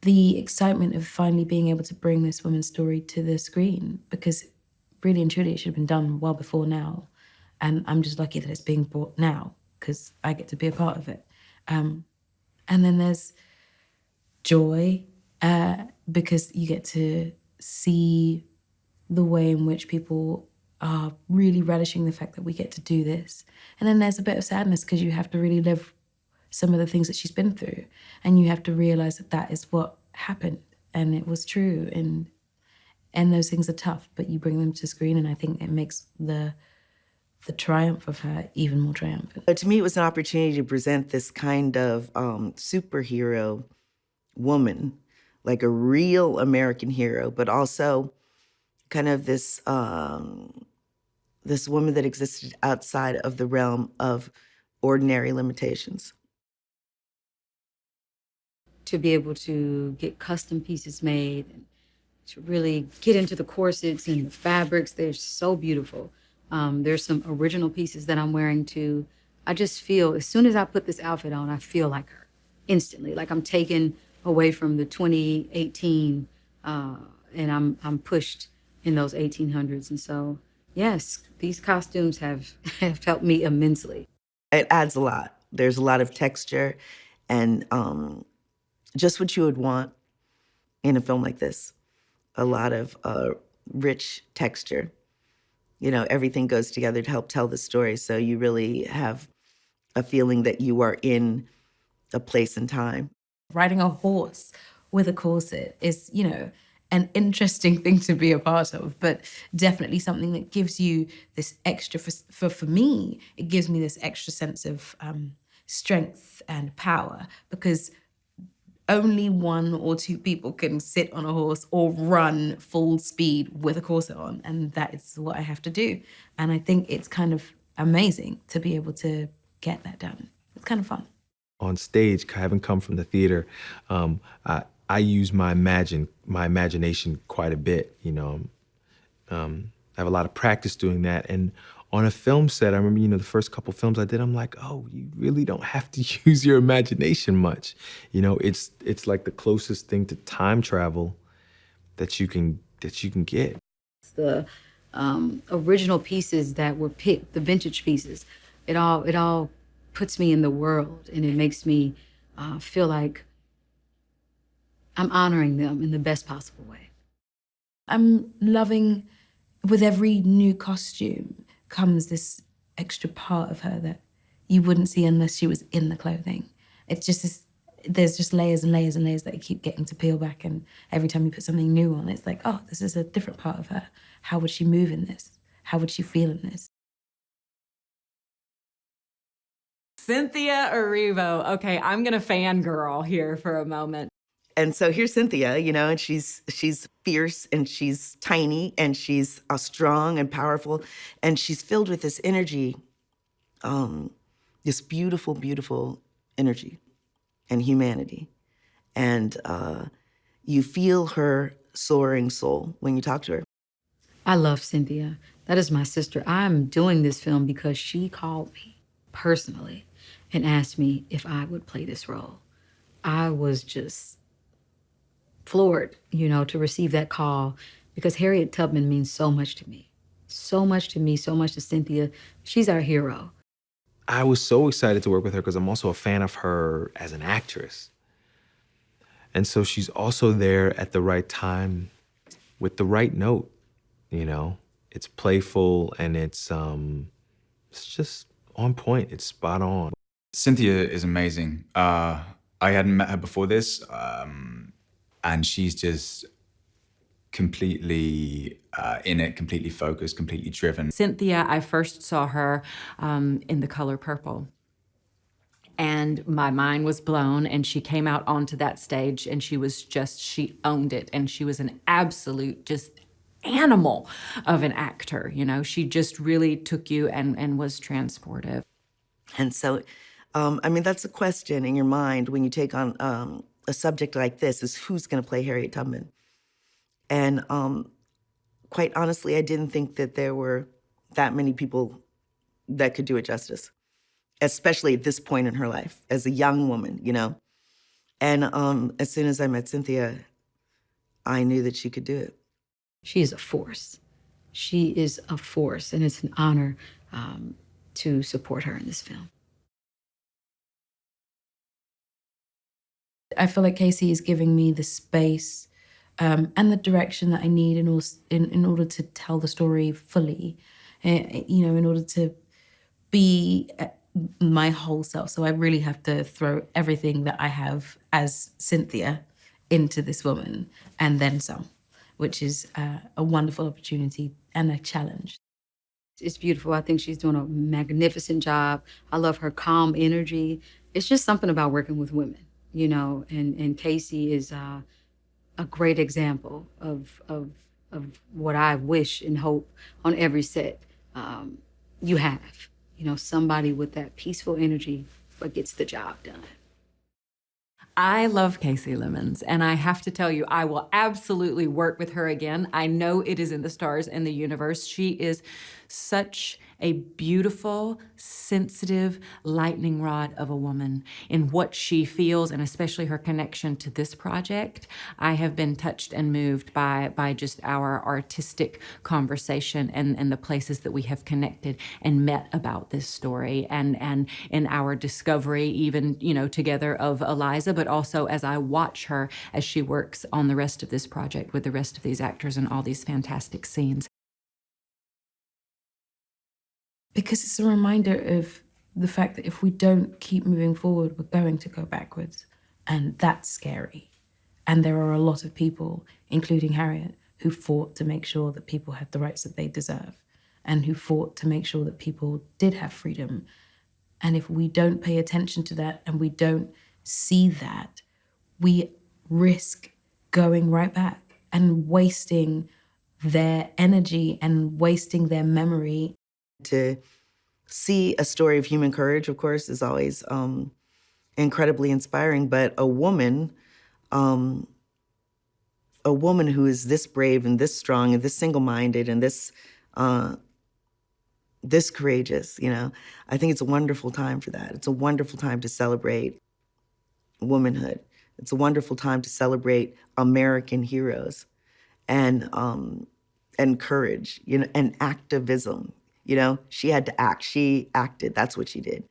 The excitement of finally being able to bring this woman's story to the screen, because really and truly it should have been done well before now. And I'm just lucky that it's being brought now because I get to be a part of it. And then there's joy because you get to see the way in which people are really relishing the fact that we get to do this. And then there's a bit of sadness because you have to really live some of the things that she's been through. And you have to realize that that is what happened and it was true. And those things are tough, but you bring them to screen and I think it makes the triumph of her even more triumphant. But to me, it was an opportunity to present this kind of superhero woman, like a real American hero, but also kind of this this woman that existed outside of the realm of ordinary limitations. To be able to get custom pieces made and to really get into the corsets and the fabrics, they're so beautiful. There's some original pieces that I'm wearing too. I just feel, as soon as I put this outfit on, I feel like her instantly, like I'm taken away from the 2018 and I'm pushed in those 1800s. And so, yes, these costumes have helped me immensely. It adds a lot. There's a lot of texture and just what you would want in a film like this. A lot of rich texture. You know, everything goes together to help tell the story, so you really have a feeling that you are in a place and time. Riding a horse with a corset is, you know, an interesting thing to be a part of, but definitely something that gives you this extra, for me, it gives me this extra sense of strength and power because only one or two people can sit on a horse or run full speed with a corset on, and that is what I have to do. And I think it's kind of amazing to be able to get that done. It's kind of fun. On stage, having come from the theater, I use my imagination quite a bit. You know, I have a lot of practice doing that. And on a film set, I remember, you know, the first couple films I did, I'm like, oh, you really don't have to use your imagination much. You know, it's like the closest thing to time travel that you can get. It's the original pieces that were picked, the vintage pieces. It all puts me in the world, and it makes me feel like I'm honoring them in the best possible way. I'm loving, with every new costume comes this extra part of her that you wouldn't see unless she was in the clothing. It's just this, there's just layers and layers and layers that you keep getting to peel back, and every time you put something new on, it's like, oh, this is a different part of her. How would she move in this? How would she feel in this? Cynthia Erivo. Okay, I'm gonna fangirl here for a moment. And so here's Cynthia, you know, and she's fierce and she's tiny and she's strong and powerful and she's filled with this energy, this beautiful, beautiful energy and humanity. And you feel her soaring soul when you talk to her. I love Cynthia. That is my sister. I'm doing this film because she called me personally and asked me if I would play this role. I was just floored, you know, to receive that call because Harriet Tubman means so much to me. So much to me, so much to Cynthia. She's our hero. I was so excited to work with her because I'm also a fan of her as an actress. And so she's also there at the right time with the right note, you know? It's playful and it's just on point. It's spot on. Cynthia is amazing. I hadn't met her before this, and she's just completely in it, completely focused, completely driven. Cynthia, I first saw her in The Color Purple. And my mind was blown, and she came out onto that stage, and she owned it, and she was an absolute just animal of an actor, you know? She just really took you and was transportive. And so, I mean, that's a question in your mind when you take on a subject like this, is who's going to play Harriet Tubman? And quite honestly, I didn't think that there were that many people that could do it justice, especially at this point in her life, as a young woman, you know? And as soon as I met Cynthia, I knew that she could do it. She is a force. She is a force, and it's an honor to support her in this film. I feel like Casey is giving me the space and the direction that I need in order to tell the story fully, you know, in order to be my whole self. So I really have to throw everything that I have as Cynthia into this woman and then some, which is a wonderful opportunity and a challenge. It's beautiful. I think she's doing a magnificent job. I love her calm energy. It's just something about working with women, you know, and Casey is a great example of what I wish and hope on every set you have. You know, somebody with that peaceful energy but gets the job done. I love Casey Lemons, and I have to tell you, I will absolutely work with her again. I know it is in the stars and the universe. She is such a beautiful, sensitive lightning rod of a woman in what she feels, and especially her connection to this project. I have been touched and moved by just our artistic conversation and the places that we have connected and met about this story, and in our discovery, even, you know, together of Eliza, but also as I watch her as she works on the rest of this project with the rest of these actors and all these fantastic scenes. Because it's a reminder of the fact that if we don't keep moving forward, we're going to go backwards. And that's scary. And there are a lot of people, including Harriet, who fought to make sure that people had the rights that they deserve, and who fought to make sure that people did have freedom. And if we don't pay attention to that and we don't see that, we risk going right back and wasting their energy and wasting their memory. To see a story of human courage, of course, is always incredibly inspiring. But a woman who is this brave and this strong and this single-minded and this courageous, you know, I think it's a wonderful time for that. It's a wonderful time to celebrate womanhood. It's a wonderful time to celebrate American heroes and courage, you know, and activism. You know, she had to act. She acted. That's what she did.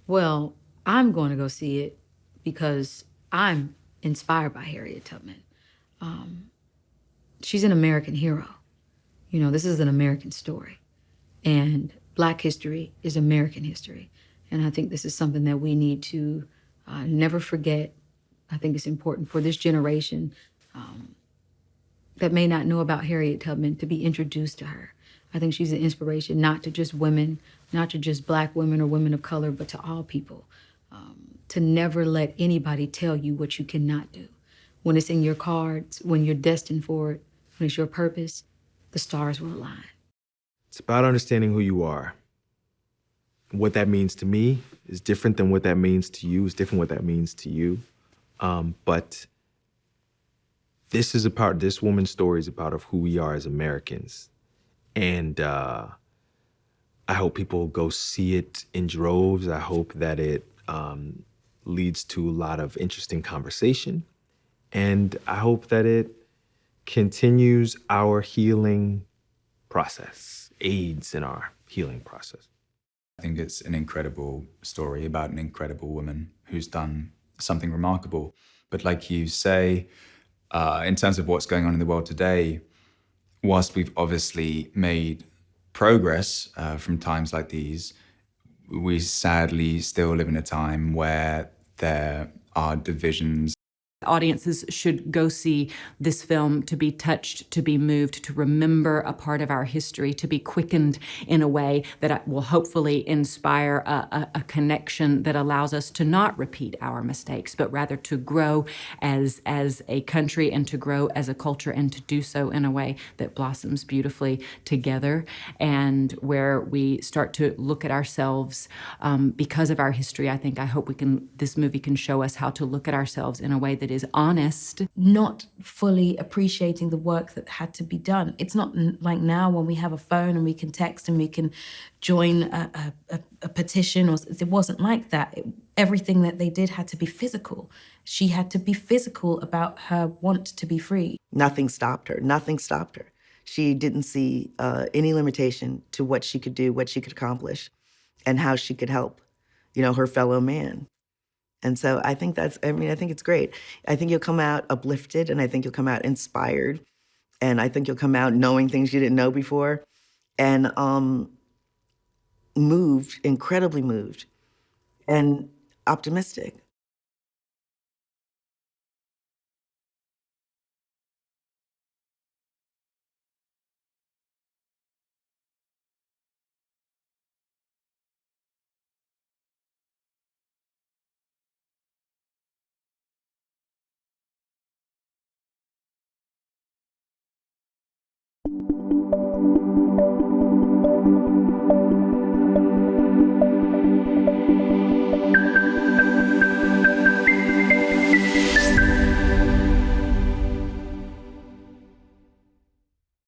Well, I'm going to go see it because I'm inspired by Harriet Tubman. She's an American hero. You know, this is an American story. And Black history is American history. And I think this is something that we need to never forget. I think it's important for this generation that may not know about Harriet Tubman to be introduced to her. I think she's an inspiration not to just women, not to just Black women or women of color, but to all people. To never let anybody tell you what you cannot do. When it's in your cards, when you're destined for it, when it's your purpose, the stars will align. It's about understanding who you are. What that means to me is different than what that means to you, is different what that means to you. But this woman's story is a part of who we are as Americans. And I hope people go see it in droves. I hope that it leads to a lot of interesting conversation. And I hope that it continues our healing process, aids in our healing process. I think it's an incredible story about an incredible woman who's done something remarkable. But like you say, in terms of what's going on in the world today, whilst we've obviously made progress from times like these, we sadly still live in a time where there are divisions. Audiences should go see this film to be touched, to be moved, to remember a part of our history, to be quickened in a way that will hopefully inspire a connection that allows us to not repeat our mistakes, but rather to grow as a country and to grow as a culture, and to do so in a way that blossoms beautifully together, and where we start to look at ourselves because of our history. I hope this movie can show us how to look at ourselves in a way that is honest. Not fully appreciating the work that had to be done. It's not like now when we have a phone and we can text and we can join a petition, or it wasn't like that. Everything that they did had to be physical. She had to be physical about her want to be free. Nothing stopped her. Nothing stopped her. She didn't see any limitation to what she could do, what she could accomplish, and how she could help, her fellow man. And so I think I think it's great. I think you'll come out uplifted, and I think you'll come out inspired, and I think you'll come out knowing things you didn't know before, and moved, incredibly moved, and optimistic.